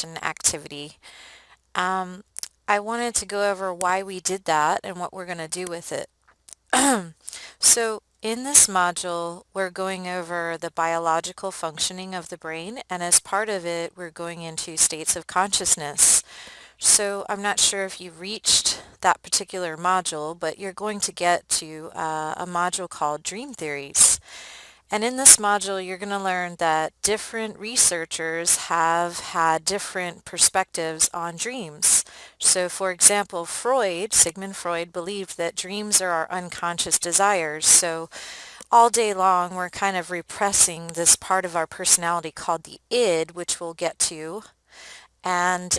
research and activity. Um, I wanted to go over why we did that and what we're going to do with it. So in this module, we're going over the biological functioning of the brain, and as part of it, we're going into states of consciousness. So I'm not sure if you reached that particular module, but you're going to get to a module called Dream Theories. And in this module, you're going to learn that different researchers have had different perspectives on dreams. So for example, Sigmund Freud, believed that dreams are our unconscious desires. So all day long, we're kind of repressing this part of our personality called the id, which we'll get to. And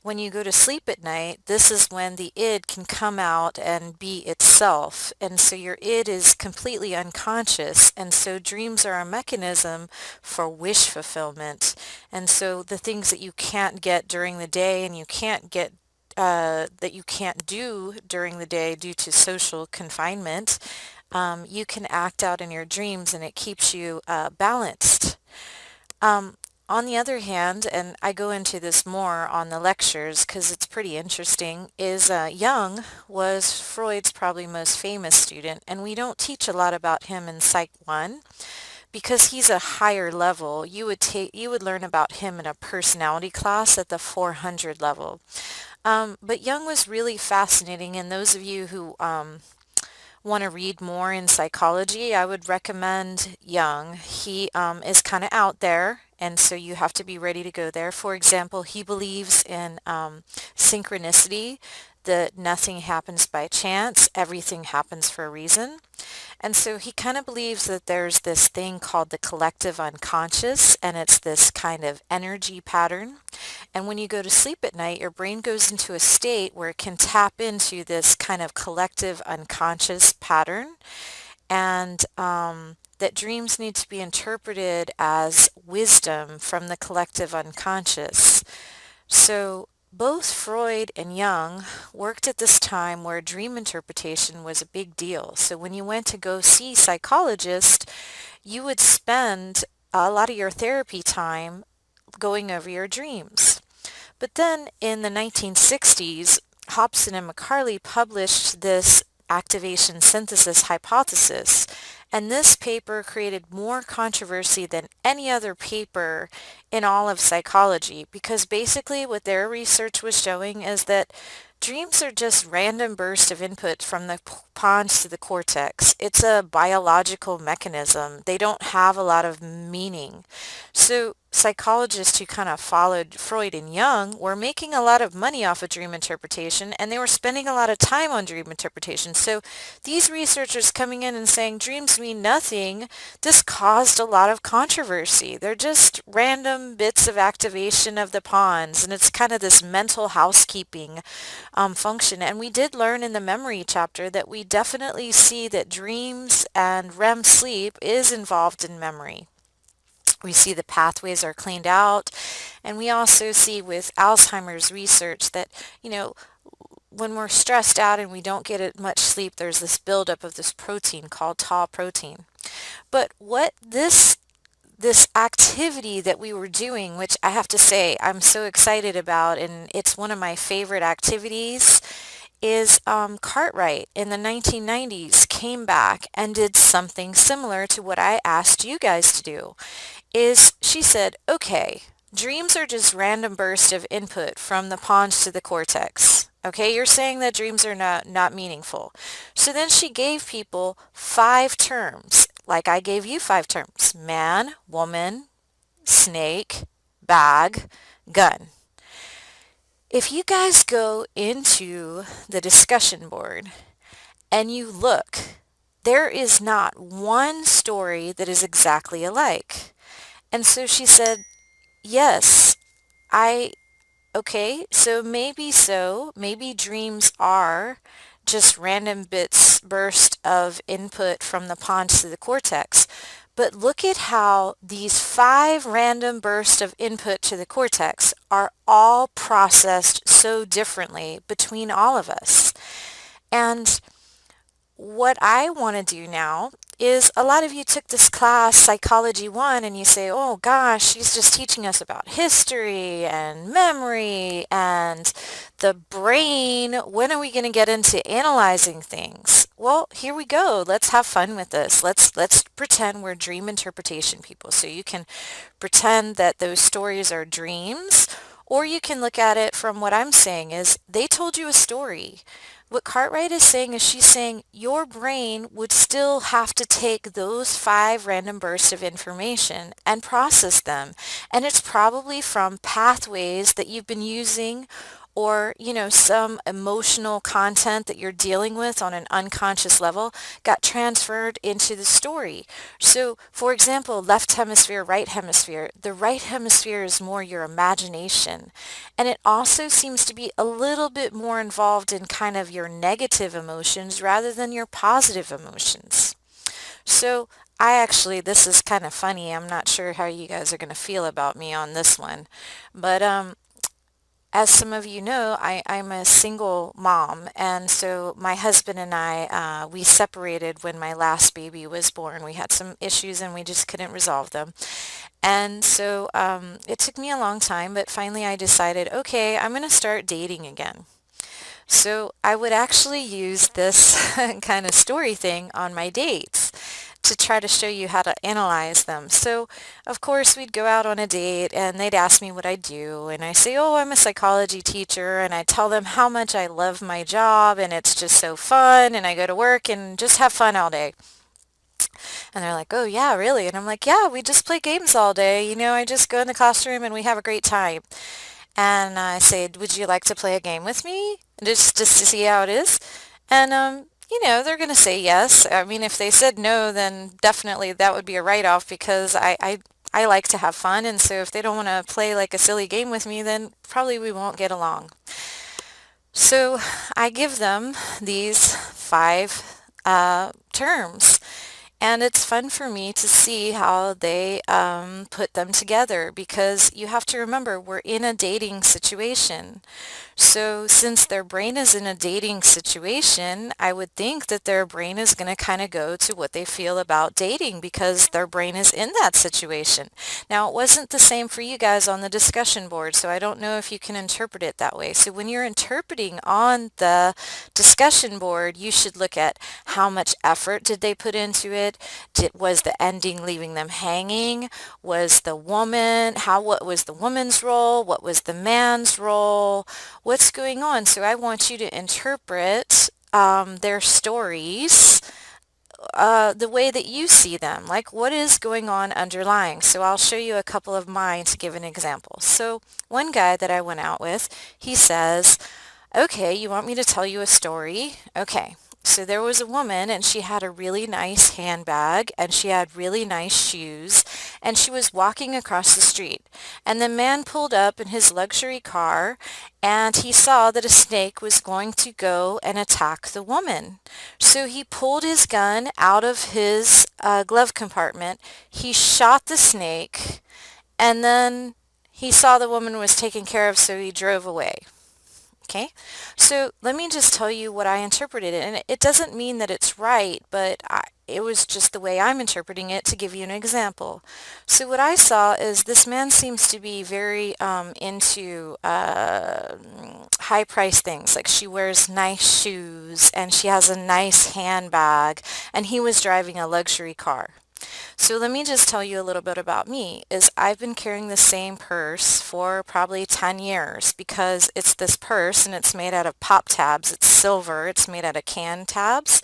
when you go to sleep at night, this is when the id can come out and be itself. And so your id is completely unconscious. And so dreams are a mechanism for wish fulfillment. And so the things that you can't get during the day and you can't get that you can't do during the day due to social confinement, you can act out in your dreams and it keeps you balanced. Um, on the other hand, and I go into this more on the lectures because it's pretty interesting, is Jung was Freud's probably most famous student, and we don't teach a lot about him in Psych 1 because he's a higher level. You would learn about him in a personality class at the 400 level. But Jung was really fascinating, and those of you who want to read more in psychology, I would recommend Jung. He is kind of out there, and so you have to be ready to go there. For example, he believes in synchronicity, that nothing happens by chance, everything happens for a reason. And so he kind of believes that there's this thing called the collective unconscious, and it's this kind of energy pattern. And when you go to sleep at night, your brain goes into a state where it can tap into this kind of collective unconscious pattern, and that dreams need to be interpreted as wisdom from the collective unconscious. So both Freud and Jung worked at this time where dream interpretation was a big deal. So when you went to go see psychologists, you would spend a lot of your therapy time going over your dreams. But then in the 1960s, Hobson and McCarley published this activation synthesis hypothesis, and this paper created more controversy than any other paper in all of psychology because basically what their research was showing is that dreams are just random bursts of input from the pons to the cortex. It's a biological mechanism. They don't have a lot of meaning. So psychologists who kind of followed Freud and Jung were making a lot of money off of dream interpretation, and they were spending a lot of time on dream interpretation. So these researchers coming in and saying dreams mean nothing, this caused a lot of controversy. They're just random bits of activation of the pons, and it's kind of this mental housekeeping function. And we did learn in the memory chapter that we definitely see that dreams and REM sleep is involved in memory. We see the pathways are cleaned out, and we also see with Alzheimer's research that, when we're stressed out and we don't get much sleep, there's this buildup of this protein called tau protein. But what this activity that we were doing, which I have to say I'm so excited about, and it's one of my favorite activities, is Cartwright in the 1990s came back and did something similar to what I asked you guys to do. Is she said, okay, dreams are just random bursts of input from the pons to the cortex. Okay, you're saying that dreams are not meaningful. So then she gave people 5 terms, like I gave you 5 terms: man, woman, snake, bag, gun. If you guys go into the discussion board and you look, there is not one story that is exactly alike. And so she said, yes, okay, so maybe dreams are just random burst of input from the pons to the cortex. But look at how these 5 random bursts of input to the cortex are all processed so differently between all of us. And what I want to do now is a lot of you took this class, Psychology 1, and you say, oh gosh, she's just teaching us about history and memory and the brain. When are we going to get into analyzing things? Well, here we go. Let's have fun with this. Let's pretend we're dream interpretation people. So you can pretend that those stories are dreams, or you can look at it from what I'm saying is they told you a story. What Cartwright is saying is she's saying your brain would still have to take those 5 random bursts of information and process them. And it's probably from pathways that you've been using or, some emotional content that you're dealing with on an unconscious level got transferred into the story. So, for example, left hemisphere, right hemisphere. The right hemisphere is more your imagination. And it also seems to be a little bit more involved in kind of your negative emotions rather than your positive emotions. So this is kind of funny. I'm not sure how you guys are going to feel about me on this one. But as some of you know, I'm a single mom, and so my husband and I, we separated when my last baby was born. We had some issues and we just couldn't resolve them. And so it took me a long time, but finally I decided, okay, I'm going to start dating again. So I would actually use this kind of story thing on my dates to try to show you how to analyze them. So of course we'd go out on a date and they'd ask me what I do and I say, oh, I'm a psychology teacher, and I tell them how much I love my job and it's just so fun and I go to work and just have fun all day. And they're like, oh yeah, really? And I'm like, yeah, we just play games all day. I just go in the classroom and we have a great time. And I said, would you like to play a game with me? Just to see how it is. And, they're going to say yes. I mean, if they said no, then definitely that would be a write-off because I like to have fun. And so if they don't want to play like a silly game with me, then probably we won't get along. So I give them these 5 terms. And it's fun for me to see how they put them together because you have to remember we're in a dating situation. So since their brain is in a dating situation, I would think that their brain is going to kind of go to what they feel about dating because their brain is in that situation. Now, it wasn't the same for you guys on the discussion board, so I don't know if you can interpret it that way. So when you're interpreting on the discussion board, you should look at how much effort did they put into it? Was the ending leaving them hanging? What was the woman's role? What was the man's role? What's going on? So I want you to interpret their stories the way that you see them, like what is going on underlying. So I'll show you a couple of mine to give an example. So one guy that I went out with, he says, okay, you want me to tell you a story? Okay. So there was a woman and she had a really nice handbag and she had really nice shoes and she was walking across the street. And the man pulled up in his luxury car and he saw that a snake was going to go and attack the woman. So he pulled his gun out of his glove compartment. He shot the snake and then he saw the woman was taken care of, so he drove away. Okay, so let me just tell you what I interpreted it, and it doesn't mean that it's right, but it was just the way I'm interpreting it to give you an example. So what I saw is this man seems to be very into high-priced things, like she wears nice shoes and she has a nice handbag, and he was driving a luxury car. So let me just tell you a little bit about me, is I've been carrying the same purse for probably 10 years because it's this purse and it's made out of pop tabs. It's silver. It's made out of can tabs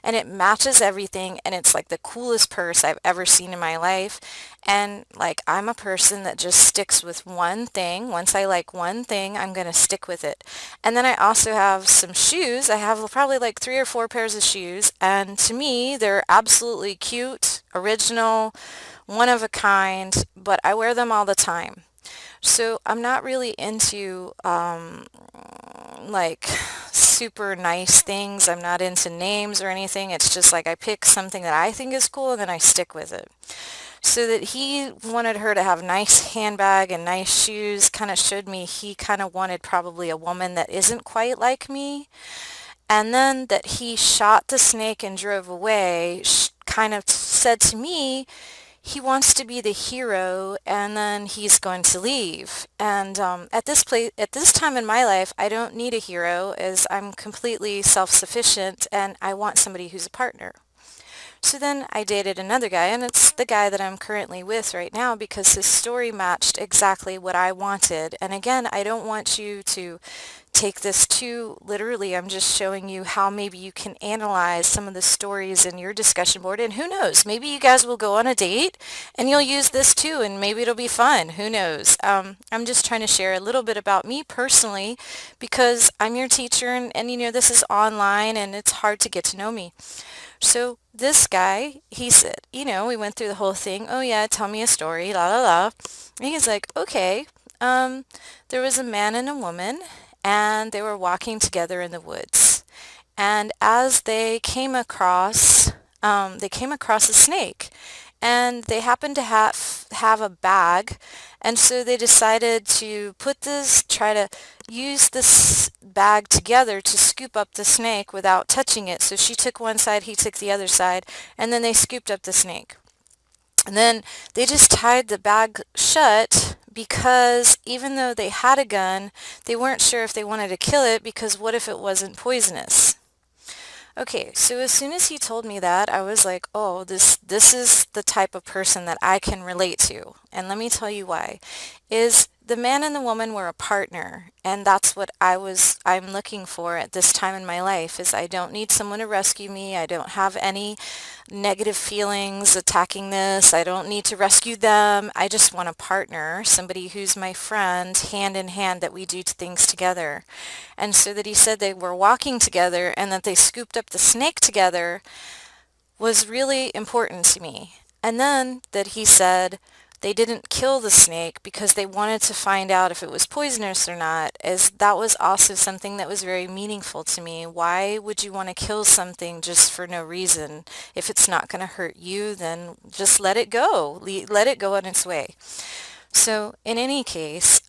and it matches everything and it's like the coolest purse I've ever seen in my life. And like I'm a person that just sticks with one thing. Once I like one thing, I'm going to stick with it. And then I also have some shoes. I have probably like 3 or 4 pairs of shoes. And to me, they're absolutely cute, original, one of a kind, but I wear them all the time. So I'm not really into like super nice things. I'm not into names or anything. It's just like I pick something that I think is cool and then I stick with it. So that he wanted her to have nice handbag and nice shoes kind of showed me he kind of wanted probably a woman that isn't quite like me. And then that he shot the snake and drove away kind of said to me he wants to be the hero and then he's going to leave. And at this time in my life, I don't need a hero as I'm completely self-sufficient and I want somebody who's a partner. So then I dated another guy, and it's the guy that I'm currently with right now because his story matched exactly what I wanted. And again, I don't want you to take this too literally. I'm just showing you how maybe you can analyze some of the stories in your discussion board. And who knows, maybe you guys will go on a date and you'll use this too, and maybe it'll be fun. Who knows? I'm just trying to share a little bit about me personally because I'm your teacher and you know, this is online and it's hard to get to know me. So this guy, he said, you know, we went through the whole thing. Oh yeah, tell me a story, la la la. And he's like, okay, um, there was a man and a woman, and they were walking together in the woods. And as they came across a snake, and they happened to have a bag, and so they decided to try to use this bag together to scoop up the snake without touching it. So she took one side, he took the other side, and then they scooped up the snake. And then they just tied the bag shut because even though they had a gun, they weren't sure if they wanted to kill it because what if it wasn't poisonous? Okay, so as soon as he told me that, I was like, oh, this is the type of person that I can relate to. And let me tell you why. Is the man and the woman were a partner, and that's what I'm looking for at this time in my life, is I don't need someone to rescue me. I don't have any negative feelings attacking this. I don't need to rescue them. I just want a partner, somebody who's my friend, hand in hand, that we do things together. And so that he said they were walking together and that they scooped up the snake together was really important to me. And then that he said they didn't kill the snake because they wanted to find out if it was poisonous or not, as that was also something that was very meaningful to me. Why would you want to kill something just for no reason? If it's not going to hurt you, then just let it go. Let it go on its way. So in any case,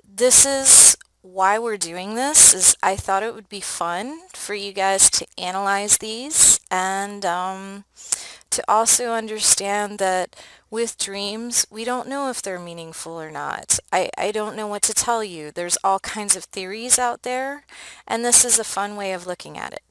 this is why we're doing this, is I thought it would be fun for you guys to analyze these and to also understand that with dreams, we don't know if they're meaningful or not. I don't know what to tell you. There's all kinds of theories out there, and this is a fun way of looking at it.